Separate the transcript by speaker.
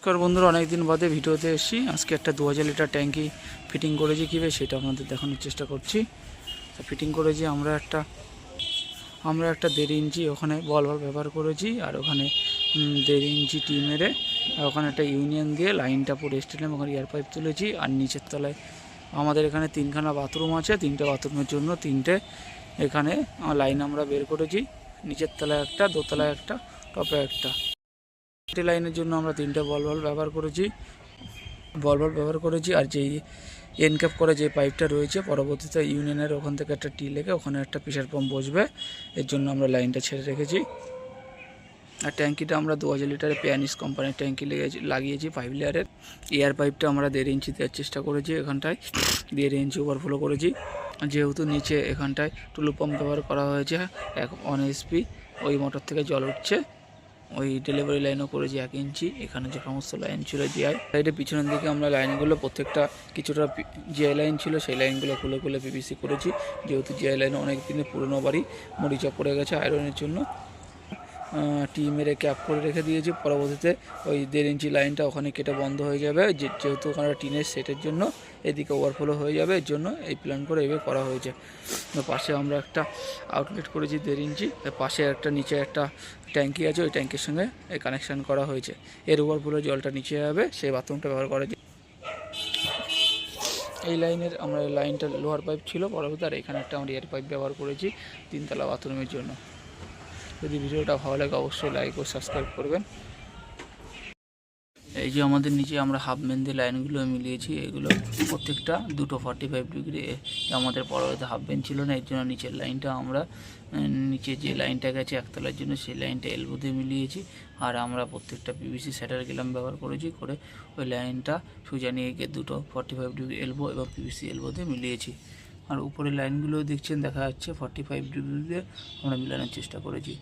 Speaker 1: নমস্কার বন্ধুরা, অনেকদিন বাদে ভিডিওতে এসেছি। আজকে একটা 2000 লিটার ট্যাঙ্কি ফিটিং করেছি কীভাবে সেটা আপনাদের দেখানোর চেষ্টা করছি। ফিটিং করেছি আমরা একটা 1.5 ইঞ্চি ওখানে বল ব্যবহার করেছি, আর ওখানে 1.5 ইঞ্চি টি মেরে, আর ওখানে একটা ইউনিয়ন দিয়ে লাইনটা পুরো স্টেলাম, ওখানে এয়ার পাইপ তুলেছি। আর নিচের তলায় আমাদের এখানে 3খানা বাথরুম আছে, 3টে বাথরুমের জন্য 3টে এখানে লাইন আমরা বের করেছি। নিচের তলায় একটা, দোতলায় একটা, টপে একটা। লাইনের জন্য আমরা 3টে বল ব্যবহার করেছি। আর যেই এনক্যাপ করে যে পাইপটা রয়েছে, পরবর্তীতে ইউনিয়নের ওখান থেকে একটা টি লেগে ওখানে একটা প্রেশার পাম্প বসবে, এর জন্য আমরা লাইনটা ছেড়ে রেখেছি। আর ট্যাঙ্কিটা আমরা 2000 লিটারের প্যানিস কোম্পানির ট্যাঙ্কি লাগিয়েছি 5 লেয়ারের। এয়ার পাইপটা আমরা 1.5 ইঞ্চি দেওয়ার চেষ্টা করেছি, এখানটায় 1.5 ইঞ্চি ওভারফ্লো করেছি। যেহেতু নিচে এখানটায় টুলু পাম্প ব্যবহার করা হয়েছে 1 HP, ওই মোটর থেকে জল উঠছে। ওই ডেলিভারি লাইনও করেছি 1 ইঞ্চি। এখানে যে সমস্ত লাইন ছিল জিআই সাইডের পিছনের দিকে আমরা লাইনগুলো প্রত্যেকটা কিছুটা জিআই লাইন ছিল, সেই লাইনগুলো খুলে পিভিসি করেছি। যেহেতু জিআই লাইন অনেক দিনের পুরনো বাড়ি, মরিচা পড়ে গেছে আয়রনের জন্য, টি মেরে ক্যাপ করে রেখে দিয়েছি। পরবর্তীতে ওই 1.5 ইঞ্চি লাইনটা ওখানে কেটে বন্ধ হয়ে যাবে, যেহেতু ওখানে টিনের সেটের জন্য এদিকে ওভারফ্লো হয়ে যাবে, এর জন্য এই প্ল্যান করে এভাবে করা হয়েছে। পাশে আমরা একটা আউটলেট করেছি 1.5 ইঞ্চি, পাশে একটা নিচে একটা ট্যাঙ্কি আছে, ওই ট্যাঙ্কির সঙ্গে এই কানেকশান করা হয়েছে। এর ওভারফ্লো জলটা নিচে যাবে, সেই বাথরুমটা ব্যবহার করা যায়। এই লাইনের আমরা লাইনটা লোহার পাইপ ছিল পরবর্তী, আর এখানে একটা আমরা এয়ার পাইপ ব্যবহার করেছি 3তলা বাথরুমের জন্য। যদি ভিডিওটা ভালো লাগে অবশ্যই লাইক ও সাবস্ক্রাইব করবেন। এই যে আমাদের নিচে আমরা হাফ মেন দিয়ে লাইনগুলো মিলিয়েছি, এগুলো প্রত্যেকটা 245 ডিগ্রি। আমাদের পরবর্তীতে হাফ বেন ছিল না, এর জন্য নিচের লাইনটা আমরা নিচে যে লাইনটা গেছে একতলার জন্য সেই লাইনটা এলবো দিয়ে মিলিয়েছি। আর আমরা প্রত্যেকটা পিভিসি স্যাটার গিলাম ব্যবহার করেছি, করে ওই লাইনটা সোজা নিয়ে গিয়ে 245 ডিগ্রি এলবো এবং পিভিসি এলবো দিয়ে মিলিয়েছি। আর উপরে লাইনগুলো দেখছেন দেখা যাচ্ছে 45 ডিগ্রি দিয়ে আমরা মিলানোর চেষ্টা করেছি।